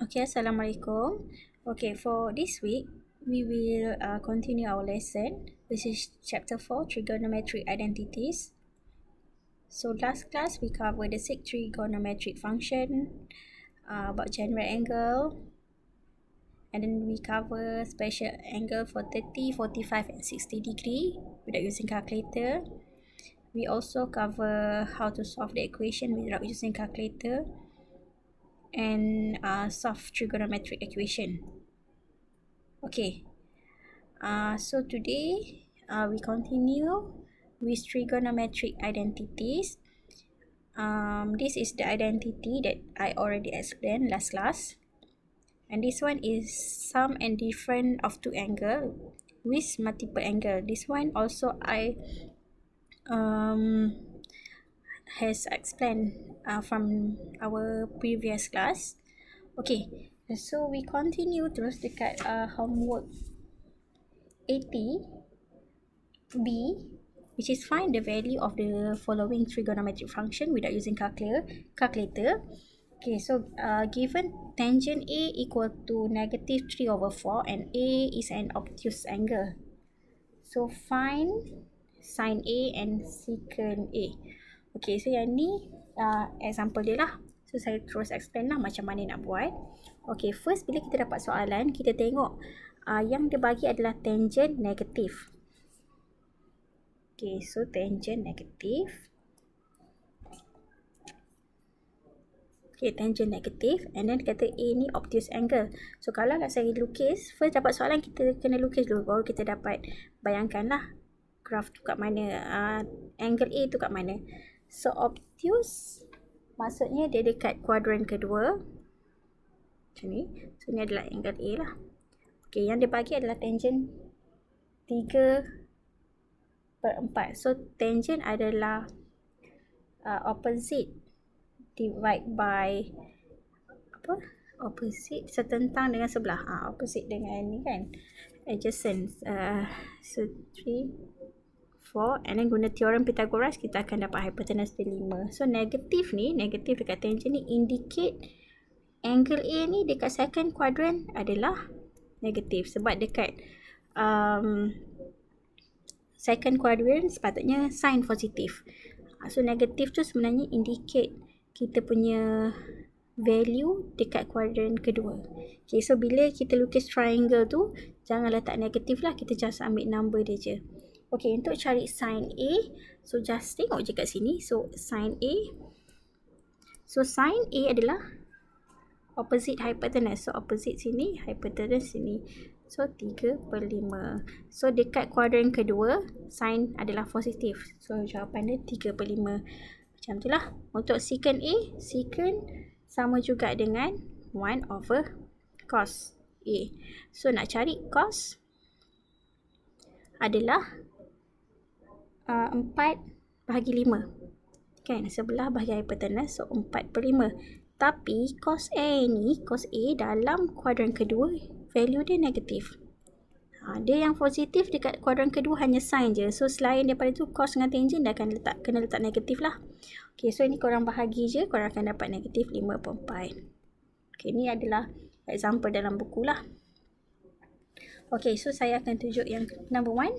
Okay, Assalamualaikum. Okay, for this week, we will continue our lesson, which is chapter 4, trigonometric identities. So last class, we covered the six trigonometric function, about general angle, and then we cover special angle for 30, 45, and 60 degree without using calculator. We also cover how to solve the equation without using calculator, and solve trigonometric equation. Okay, so today we continue with trigonometric identities. This is the identity that I already explained last class, and this one is sum and difference of two angle with multiple angle. This one also I has explained from our previous class. Okay, so we continue terus dekat homework 80B, which is find the value of the following trigonometric function without using calculator. Okay, so given tangent A equal to negative 3/4 and A is an obtuse angle. So find sin A and secant A. Okay, so yang ni example dia lah. So saya terus explain lah macam mana nak buat. Okay, first bila kita dapat soalan, kita tengok yang dia bagi adalah tangent negatif. Okay, so tangent negatif. Okay, tangent negatif, and then kata A ni obtuse angle. So kalau nak saya lukis, first dapat soalan kita kena lukis dulu, baru kita dapat bayangkan lah graf tu kat mana, angle A tu kat mana. So obtuse maksudnya dia dekat kuadran kedua macam ni. So ni adalah angle A lah. Okay, yang dia bagi adalah tangent 3/4. So tangent adalah opposite divide by opposite setentang dengan sebelah, opposite dengan ni kan, adjacent. So 3, 4, and then guna teorem Pythagoras kita akan dapat hypotenuse dia 5. So negatif ni, negatif dekat tangent ni indicate angle A ni dekat second quadrant adalah negatif, sebab dekat second quadrant sepatutnya sign positif. So negatif tu sebenarnya indicate kita punya value dekat kuadran kedua. Okay, so bila kita lukis triangle tu, jangan letak negatif lah, kita just ambil number dia je. Okay, untuk cari sin A, so just tengok je kat sini. So sin A, so sin A adalah opposite hypotenuse. So opposite sini, hypotenuse sini. So 3/5. So dekat kuadran kedua, sin adalah positif. So jawapan dia 3/5. Macam tu lah. Untuk secant A, secant sama juga dengan 1/cos A. So nak cari cos adalah 4/5. Kan, sebelah bahagi hypotenuse, so 4/5. Tapi cos A ni, cos A dalam kuadran kedua, value dia negatif. Dia yang positif dekat kuadran kedua hanya sin je. So selain daripada tu, cos dengan tangent dah akan kena letak negatif lah. Okay, so ini korang bahagi je, korang akan dapat negatif 5/4. Okay, ni adalah example dalam buku lah. Okay, so saya akan tunjuk yang number 1.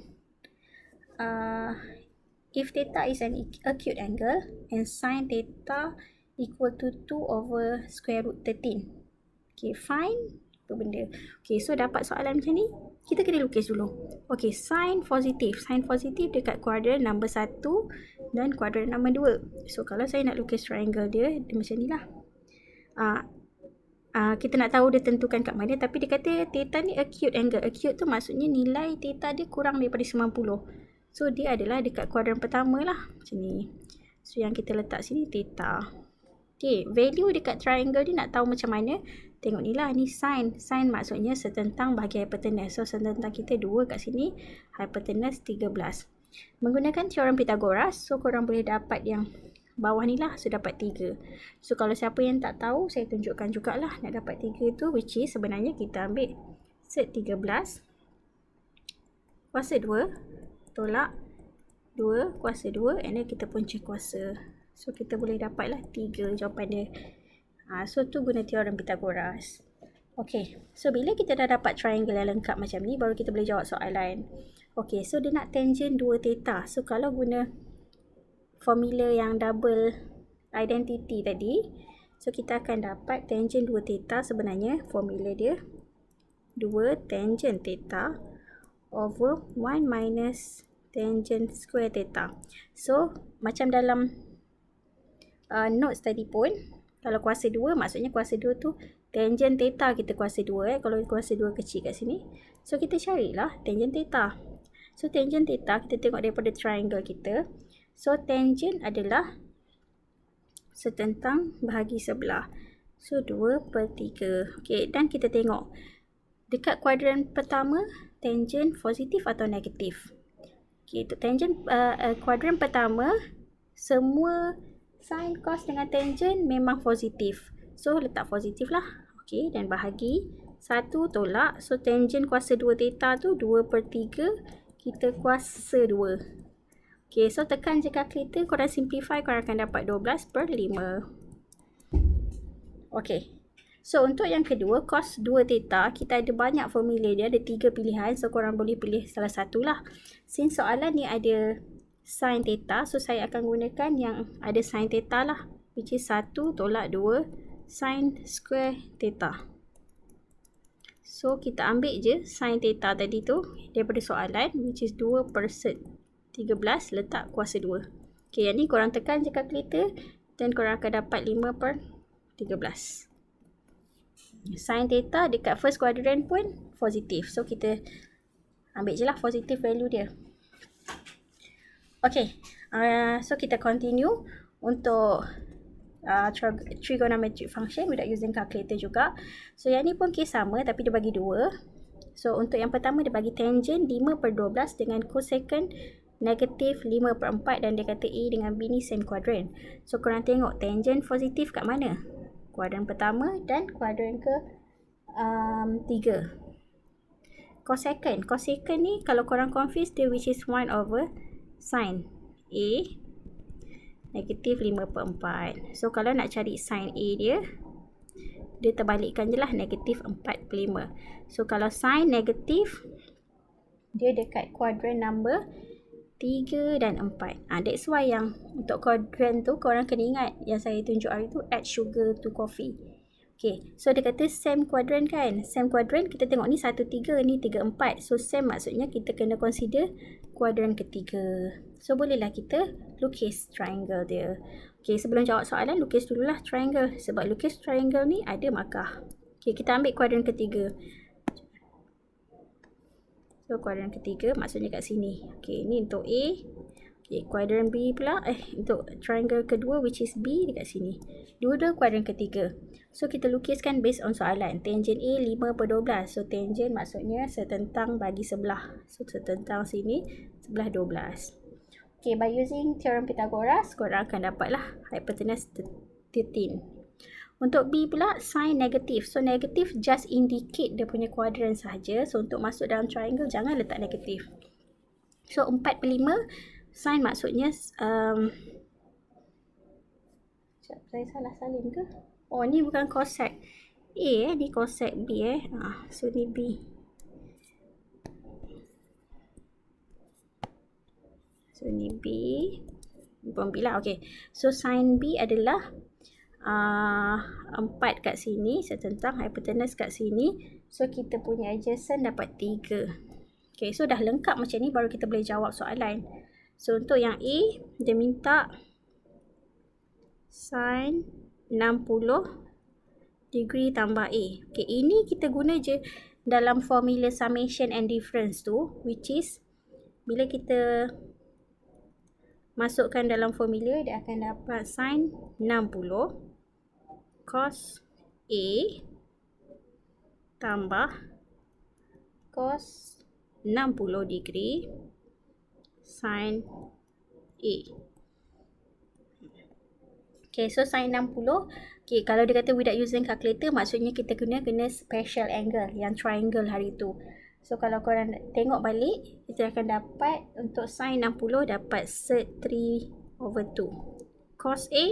If theta is an acute angle and sin theta equal to 2/√13. Okay, find apa benda. Okay, so dapat soalan macam ni, kita kena lukis dulu. Okay, sin positif. Sin positif dekat kuadran nombor 1 dan kuadran nombor 2. So kalau saya nak lukis triangle dia macam ni lah. Kita nak tahu dia tentukan kat mana, tapi dia kata theta ni acute angle. Acute tu maksudnya nilai theta dia kurang daripada 90. So dia adalah dekat kuadran pertama lah, macam ni. So yang kita letak sini theta. Okay, value dekat triangle ni nak tahu macam mana, tengok ni lah, ni sin. Sin maksudnya setentang bahagi hypotenuse. So setentang kita 2 kat sini, hypotenuse 13. Menggunakan teorem Pythagoras, so korang boleh dapat yang bawah ni lah, so dapat 3. So kalau siapa yang tak tahu, saya tunjukkan jugalah nak dapat 3 tu, which is sebenarnya kita ambil set 13 kuasa 2 tolak 2 kuasa 2, and then kita punca kuasa. So kita boleh dapatlah 3 jawapan dia. So tu guna teorem Pythagoras. Okay, so bila kita dah dapat triangle yang lengkap macam ni, baru kita boleh jawab soalan. Okay, so dia nak tangent 2 theta. So kalau guna formula yang double identity tadi, so kita akan dapat tangent 2 theta sebenarnya formula dia 2 tangent theta over 1 minus tangent square theta. So macam dalam notes tadi pun, kalau kuasa 2 maksudnya kuasa 2 tu tangent theta kita kuasa 2 kalau kuasa 2 kecil kat sini. So kita carilah tangent theta. So tangent theta kita tengok daripada triangle kita. So tangent adalah setentang bahagi sebelah. So 2/3. Okay, dan kita tengok dekat kuadran pertama tangent positif atau negatif. Okay, untuk tangent kuadran pertama semua sin, cos dengan tangent memang positif. So letak positif lah. Okay, dan bahagi 1 tolak. So tangent kuasa 2 theta tu 2/3 kita kuasa 2. Okay, so tekan je kalkulator, korang simplify, korang akan dapat 12/5. Okay, so untuk yang kedua cos 2 theta, kita ada banyak formula dia, ada 3 pilihan. So korang boleh pilih salah satu lah. Since soalan ni ada sin theta, so saya akan gunakan yang ada sin theta lah, which is 1 tolak 2 sin square theta. So kita ambil je sin theta tadi tu daripada soalan, which is 2/13, letak kuasa 2. Okay, yang ni korang tekan je kalkulator dan korang akan dapat 5/13. Sin theta dekat first quadrant pun positif. So kita ambil je lah positif value dia. Okay, so kita continue untuk trigonometric function without using calculator juga. So yang ni pun case sama tapi dia bagi 2. So untuk yang pertama dia bagi tangent 5/12 dengan cosecant negatif 5/4 dan dia kata A dengan B ni same quadrant. So korang tengok tangent positif kat mana? Kuadran pertama dan kuadran ke 3. Cosecant ni kalau korang confuse dia which is 1 over sin A negatif 5/4. So kalau nak cari sin A dia terbalikkan je lah, negatif 4/5. So kalau sin negatif dia dekat kuadran number 3 dan 4. That's why yang untuk kuadran tu korang kena ingat yang saya tunjuk hari tu, add sugar to coffee. Okay, so dia kata same quadrant kan. Same quadrant, kita tengok ni 1, 3, ni 3, 4. So same maksudnya kita kena consider kuadran ketiga. So bolehlah kita lukis triangle dia. Okay, sebelum jawab soalan, lukis dululah triangle. Sebab lukis triangle ni ada markah. Okay, kita ambil kuadran ketiga. So kuadran ketiga maksudnya kat sini. Okay, ni untuk A. Okay, kuadran B pula, untuk triangle kedua which is B dekat sini. Dua-dua kuadran ketiga. So kita lukiskan based on soalan. Tangent A 5/12. So tangent maksudnya setentang bagi sebelah. So setentang sini sebelah 12. Okay, by using theorem Pythagoras, korang akan dapatlah hypotenuse 13. Untuk B pula, sin negatif. So negatif just indicate dia punya kuadran sahaja. So untuk masuk dalam triangle jangan letak negatif. So 4/5 sin maksudnya saya salah salin ke? Oh, ni bukan cosec A ni cosec B so ni B. So ni B. Bukan B lah. Okay. So sin B adalah 4 kat sini, setentang hypotenuse kat sini. So kita punya adjacent dapat 3. Okay, so dah lengkap macam ni baru kita boleh jawab soalan. So untuk yang A, dia minta sin 60 degree tambah A. Okay, ini kita guna je dalam formula summation and difference tu, which is bila kita masukkan dalam formula, dia akan dapat sin 60 cos A tambah cos 60 degree sin A. Okay, so sin 60. Okay, kalau dia kata without using calculator, maksudnya kita kena special angle yang triangle hari tu. So kalau korang tengok balik, kita akan dapat untuk sin 60 dapat sec 3/2. Cos A,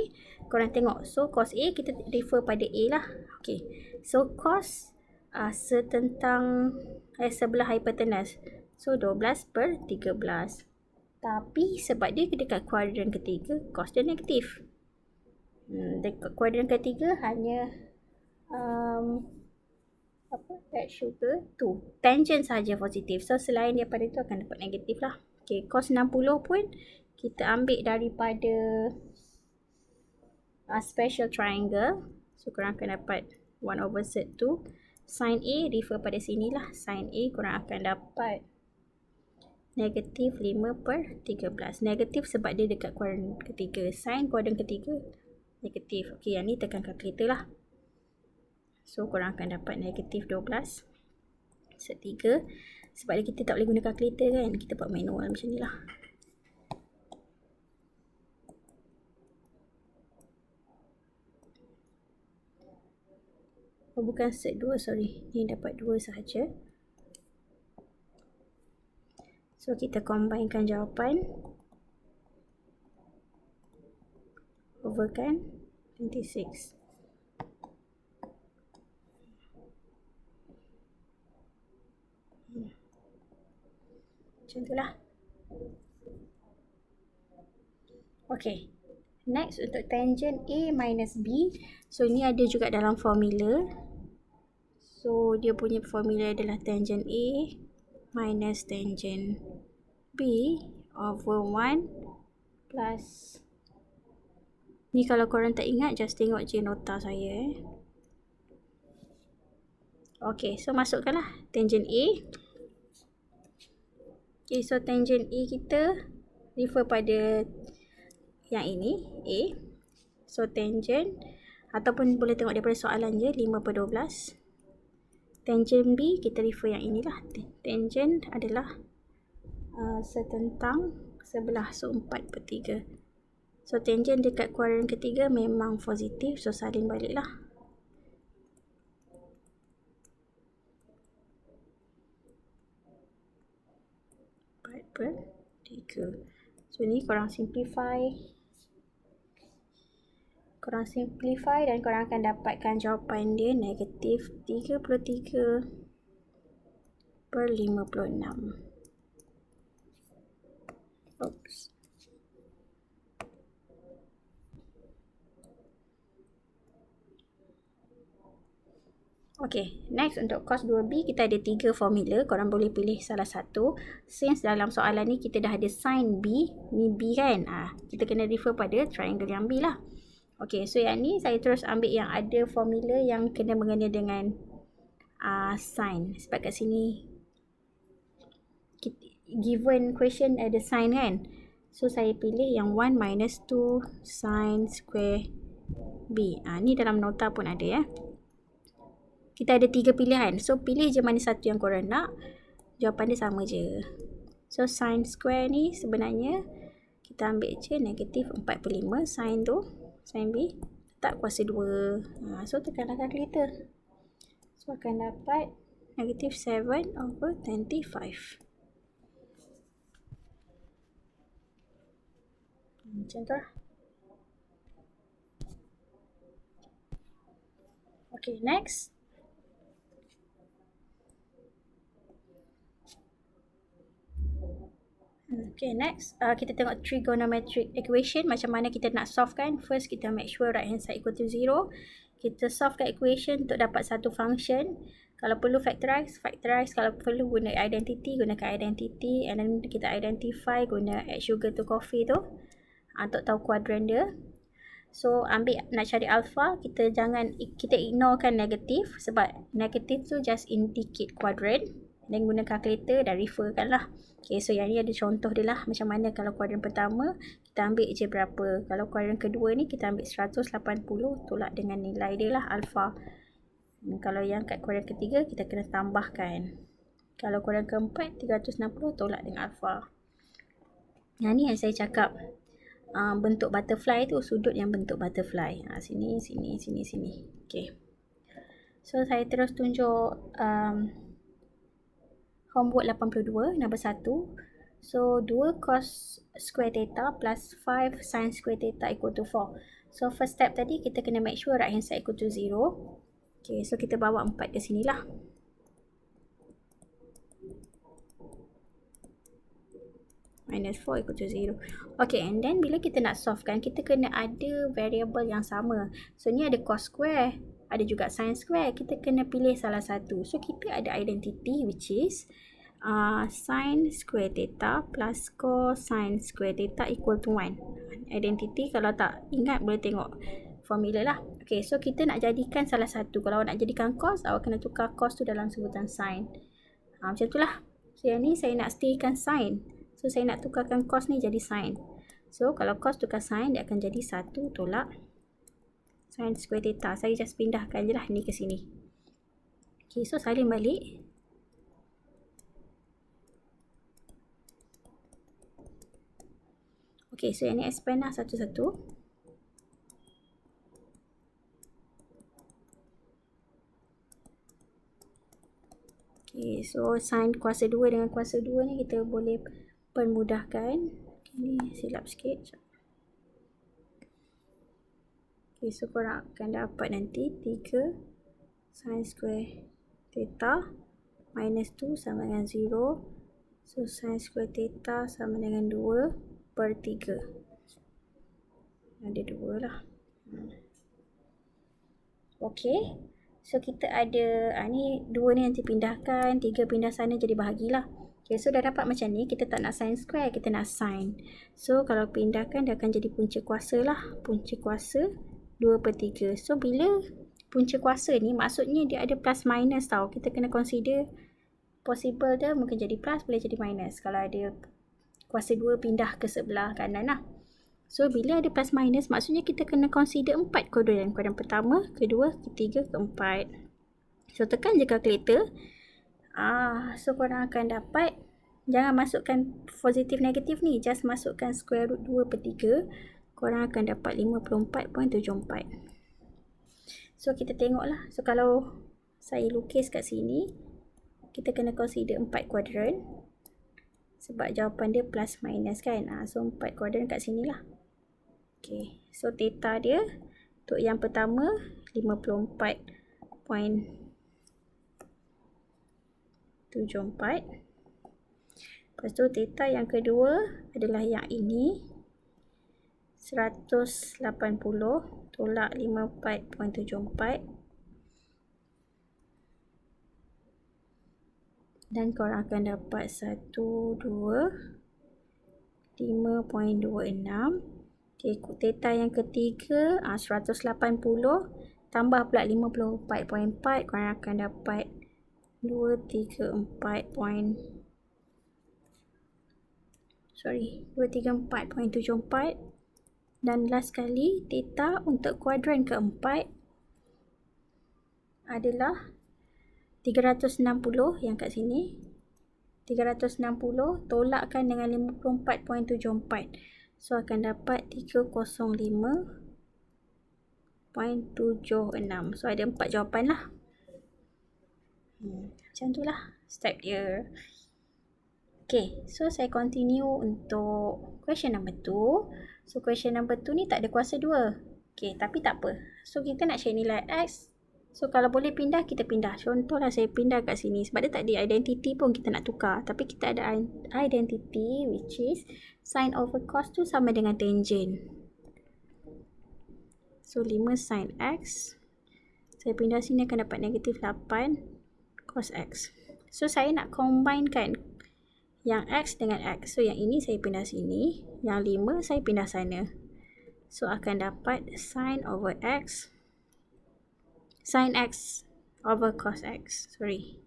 korang tengok. So cos A kita refer pada A lah. Okay, so cos setentang sebelah hypotenuse. So 12/13. Tapi sebab dia dekat kuadran ketiga, cos dia negatif. Dekat kuadran ketiga hanya add sugar 2. Tangent saja positif. So selain daripada itu akan dapat negatif lah. Okay, cos 60 pun kita ambil daripada special triangle. So korang akan dapat 1/2. Sin A refer pada sini lah. Sin A korang akan dapat negatif 5/13. Negatif sebab dia dekat kuadran ketiga. Sin kuadran ketiga negatif. Okay, yang ni tekan kalkulator lah. So korang akan dapat negatif 12/3. Sebab kita tak boleh guna kalkulator kan, kita buat manual macam ni lah. Oh, bukan set 2, sorry. Ni dapat 2 sahaja. So kita combinekan jawapan. Overkan 26. Macam tu lah. Okay. Next untuk tangent A minus B. So ni ada juga dalam formula. So dia punya formula adalah tangent A minus tangent B over 1 plus. Ni kalau korang tak ingat, just tengok je nota saya. Okay, so masukkanlah tangent A. Okay, so tangent A kita refer pada yang ini, A. So tangent, ataupun boleh tengok daripada soalan je, 5/12. Tangent B, kita refer yang inilah. Tangent adalah setentang sebelah, so 4/3. So tangent dekat kuadran ketiga memang positif, so salin balik lah. So ni korang simplify. Dan korang akan dapatkan jawapan dia negatif 33/56. Oops. Okay, next untuk cos 2B kita ada 3 formula. Korang boleh pilih salah satu. Since dalam soalan ni kita dah ada sin B, ni B kan, kita kena refer pada triangle yang B lah. Okay, so yang ni saya terus ambil yang ada formula yang kena mengena dengan sin. Sebab kat sini given question ada sin kan. So saya pilih yang 1 minus 2 sin square B. Ni dalam nota pun ada ya. Kita ada 3 pilihan. So pilih je mana satu yang korang nak. Jawapan dia sama je. So sin square ni sebenarnya kita ambil je negatif 4/5. Sin tu, sin B, letak kuasa 2. So tekanlah kalkulator. So akan dapat negatif 7/25. Macam tu lah. Okay, next. Okay, next kita tengok trigonometric equation. Macam mana kita nak solve kan. First kita make sure right hand side equal to 0. Kita solvekan equation untuk dapat satu function. Kalau perlu factorize. Kalau perlu guna identity, gunakan identity. And then kita identify guna add sugar to coffee tu, untuk tahu kuadran dia. So ambil, nak cari alpha, kita ignorekan negatif. Sebab negatif tu just indicate kuadran. Dan guna calculator dan referkan lah. Okay, so yang ni ada contoh dia lah. Macam mana kalau kuadran pertama, kita ambil je berapa. Kalau kuadran kedua ni, kita ambil 180, tolak dengan nilai dia lah, alpha. Kalau yang kat kuadran ketiga, kita kena tambahkan. Kalau kuadran keempat, 360, tolak dengan alpha. Yang ni yang saya cakap, bentuk butterfly tu, sudut yang bentuk butterfly. Sini. Okay. So, saya terus tunjuk homework 82, nombor 1. So, 2 cos square theta plus 5 sin square theta equal to 4. So, first step tadi kita kena make sure right hand side equal to 0. Okay, so kita bawa 4 ke sini lah. Minus 4 equal to 0. Okay, and then bila kita nak solve kan, kita kena ada variable yang sama. So, ni ada cos square, ada juga sin square. Kita kena pilih salah satu. So, kita ada identity which is sin square theta plus cosine square theta equal to 1. Identity, kalau tak ingat boleh tengok formula lah. Okay, so kita nak jadikan salah satu. Kalau nak jadikan cos, awak kena tukar cos tu dalam sebutan sin. Macam tu lah. So, yang ni saya nak staykan sin. So, saya nak tukarkan cos ni jadi sin. So, kalau cos tukar sin, dia akan jadi 1 tolak sin square theta. Saya just pindahkan je lah ni ke sini. Okay, so salin balik. Okay, so yang ni expand lah satu-satu. Okay, so sin kuasa 2 dengan kuasa 2 ni kita boleh permudahkan. Okay, ni silap sikit. Okay, so korang akan dapat nanti 3 sin square theta minus 2 sama dengan 0. So, sin square theta sama dengan 2 per 3. Ada 2 lah. Okay. So, kita ada, ni 2 ni nanti pindahkan, 3 pindah sana jadi bahagilah. Okay, so dah dapat macam ni, kita tak nak sin square, kita nak sin. So, kalau pindahkan, dia akan jadi punca kuasa lah. Punca kuasa 2 per 3. So, bila punca kuasa ni, maksudnya dia ada plus minus tau. Kita kena consider possible dia mungkin jadi plus, boleh jadi minus. Kalau ada kuasa 2 pindah ke sebelah kanan lah. So, bila ada plus minus, maksudnya kita kena consider 4 kuadran. Kuadran pertama, kedua, ketiga, keempat. So, tekan je kalkulator. So, korang akan dapat, jangan masukkan positif negatif ni. Just masukkan square root 2 per 3. Korang akan dapat 54.74. So, kita tengok lah. So, kalau saya lukis kat sini, kita kena consider 4 kuadran. Sebab jawapan dia plus minus kan. So, 4 kuadran kat sini lah. Okay, so theta dia untuk yang pertama 54.74. Lepas tu theta yang kedua adalah yang ini 180 tolak 54.74. Dan korang akan dapat 125.26. Okay, theta yang ketiga 180 tambah pula 54.4, korang akan dapat 234.74. Dan last kali theta untuk kuadran keempat adalah 360 yang kat sini. 360 tolakkan dengan 54.74. So, akan dapat 305.76. So, ada 4 jawapan lah. Macam tu lah step dia. Okay, so saya continue untuk question number 2. So, question number 2 ni tak ada kuasa 2. Okay, tapi tak apa. So, kita nak cari nilai X. So, kalau boleh pindah, kita pindah. Contohlah saya pindah kat sini. Sebab dia tak ada identity pun kita nak tukar. Tapi kita ada identity which is sin over cos tu sama dengan tangent. So, 5 sin X. Saya pindah sini akan dapat negatif 8 cos X. So, saya nak combine kan yang X dengan X. So, yang ini saya pindah sini. Yang 5 saya pindah sana. So, akan dapat sin over X. Sin X over cos X. Sorry.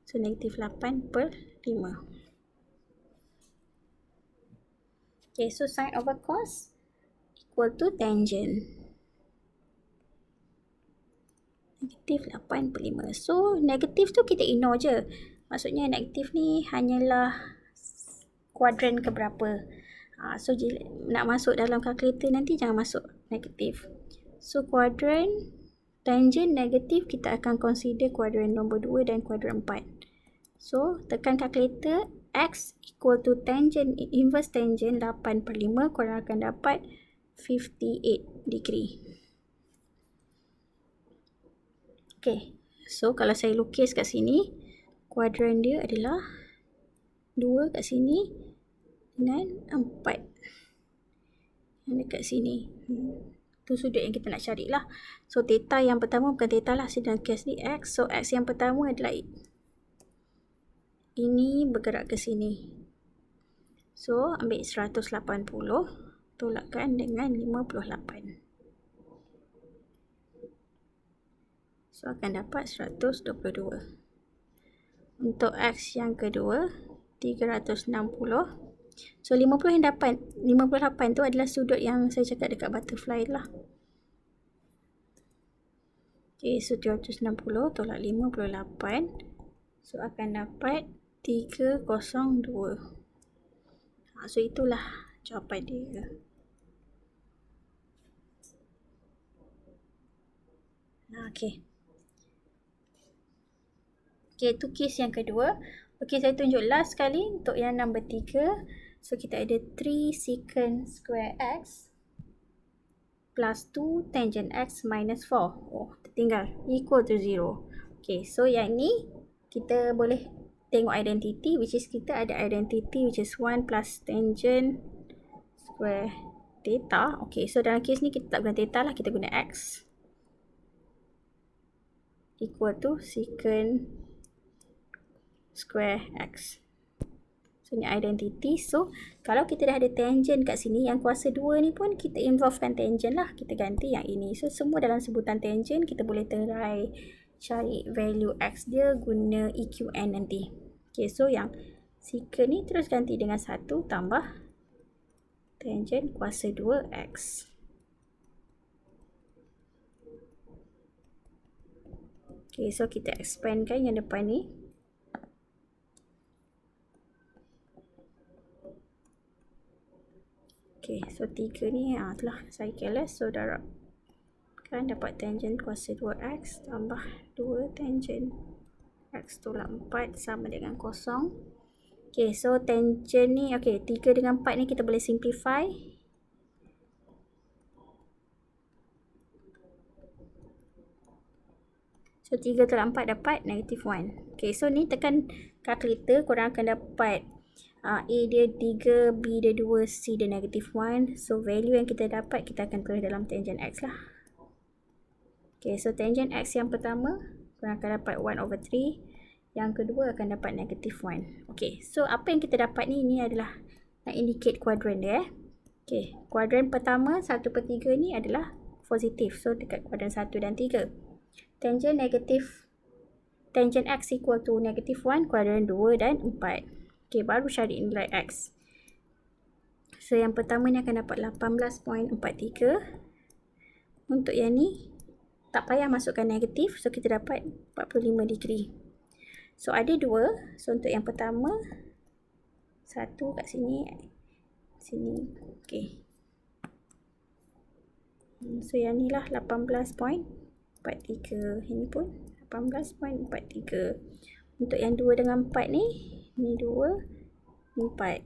So, negatif 8 per 5. Okay, so sin over cos equal to tangent. Negatif 8 per 5. So, negatif tu kita ignore je. Maksudnya negatif ni hanyalah kuadran keberapa. So, nak masuk dalam kalkulator nanti jangan masuk negatif. So, kuadran tangent negatif kita akan consider kuadran nombor 2 dan kuadran 4. So, tekan kalkulator. X equal to tangent, inverse tangent 8 per 5. Korang akan dapat 58 degree. Okay, so kalau saya lukis kat sini, kuadran dia adalah 2 kat sini dengan 4 yang dekat sini. Tu sudut yang kita nak cari lah. So theta yang pertama bukan theta lah, sedang kes ni x. So x yang pertama adalah ini bergerak ke sini. So ambil 180 tolakkan dengan 58. So akan dapat 122. Untuk x yang kedua 360. So 50 yang dapat 58 tu adalah sudut yang saya cakap dekat butterfly lah. Okay, so 360 tolak 58. So akan dapat 302. So itulah jawapan dia. Okay. Okay, tu kes yang kedua. Okay, saya tunjuk last sekali untuk yang number 3. So kita ada 3 secant square x plus 2 tangent x minus 4. Oh, tertinggal. Equal to 0. Okay, so yang ni kita boleh tengok identity, which is kita ada identity which is 1 plus tangent square theta. Okay, so dalam kes ni kita tak guna theta lah, kita guna x. Equal to secant square x. So ni identity. So kalau kita dah ada tangent kat sini, yang kuasa 2 ni pun kita involvekan tangent lah. Kita ganti yang ini. So semua dalam sebutan tangent, kita boleh try cari value x dia guna EQN nanti. Okay, so yang secant ni terus ganti dengan 1 tambah tangent kuasa 2x. Okay, so kita expandkan yang depan ni. Okay, so 3 ni telah saya careless. So darab kan dapat tangent kuasa 2x tambah 2 tangent x tolak 4 sama dengan 0. Okay, so tangent ni, okay, 3 dengan 4 ni kita boleh simplify. So 3 tolak 4 dapat negative 1. Okay, so ni tekan calculator, korang akan dapat A dia 3, B dia 2, C dia negative 1. So value yang kita dapat, kita akan tulis dalam tangent x lah. Okay, so tangent x yang pertama, korang akan dapat 1 over 3. Yang kedua akan dapat negative 1. Okay, so apa yang kita dapat ni, ini adalah nak indicate kuadran dia. Okay, kuadran pertama 1/3 ni adalah positif. So dekat kuadran 1 dan 3. Tangent negatif, tangent x equal to negative 1, kuadran 2 dan 4. Okay, baru cari nilai x. So yang pertama ni akan dapat 18.43. Untuk yang ni tak payah masukkan negatif, so kita dapat 45 degree. So ada 2. So untuk yang pertama 1 kat sini, sini. Okay, so yang ni lah 18.43. Ini pun 18.43. Untuk yang 2 dengan 4 ni, ni 2, ni 4.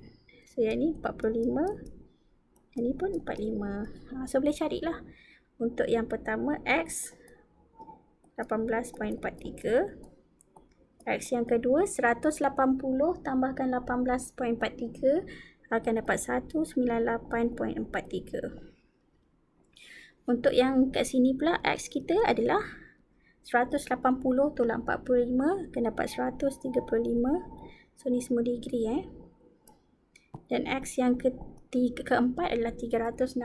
So yang ni 45, yang ni pun 45. So boleh carilah. Untuk yang pertama x 18.43. X yang kedua 180 tambahkan 18.43 akan dapat 198.43. Untuk yang kat sini pula, x kita adalah 180 tolak 45 akan dapat 135. So ni semua degree Dan x yang keempat adalah 360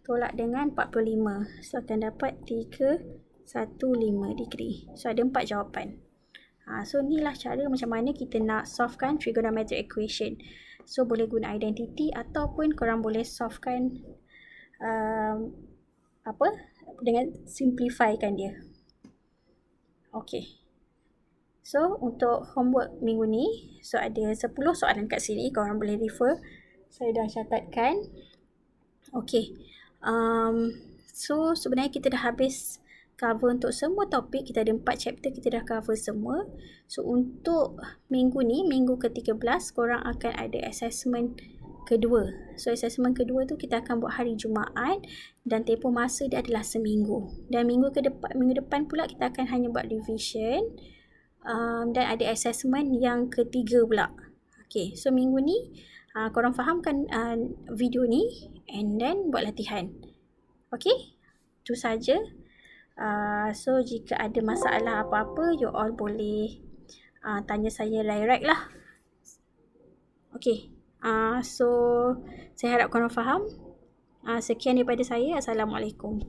tolak dengan 45. So akan dapat 315 degree. So ada 4 jawapan. So inilah cara macam mana kita nak solvekan trigonometric equation. So boleh guna identity ataupun korang boleh solvekan dengan simplifykan dia. Okay. So untuk homework minggu ni, so ada 10 soalan kat sini, korang boleh refer. Saya dah catatkan. Okay. So sebenarnya kita dah habis cover untuk semua topik. Kita ada 4 chapter, kita dah cover semua. So untuk minggu ni, minggu ke-13, korang akan ada assessment kedua. So assessment kedua tu kita akan buat hari Jumaat dan tempoh masa dia adalah seminggu. Dan minggu depan pula kita akan hanya buat revision dan ada assessment yang ketiga pula. Okay, so minggu ni korang fahamkan video ni and then buat latihan. Okay, itu saja. So jika ada masalah apa-apa, you all boleh tanya saya direct lah. Okay, so saya harap korang faham. Sekian daripada saya. Assalamualaikum.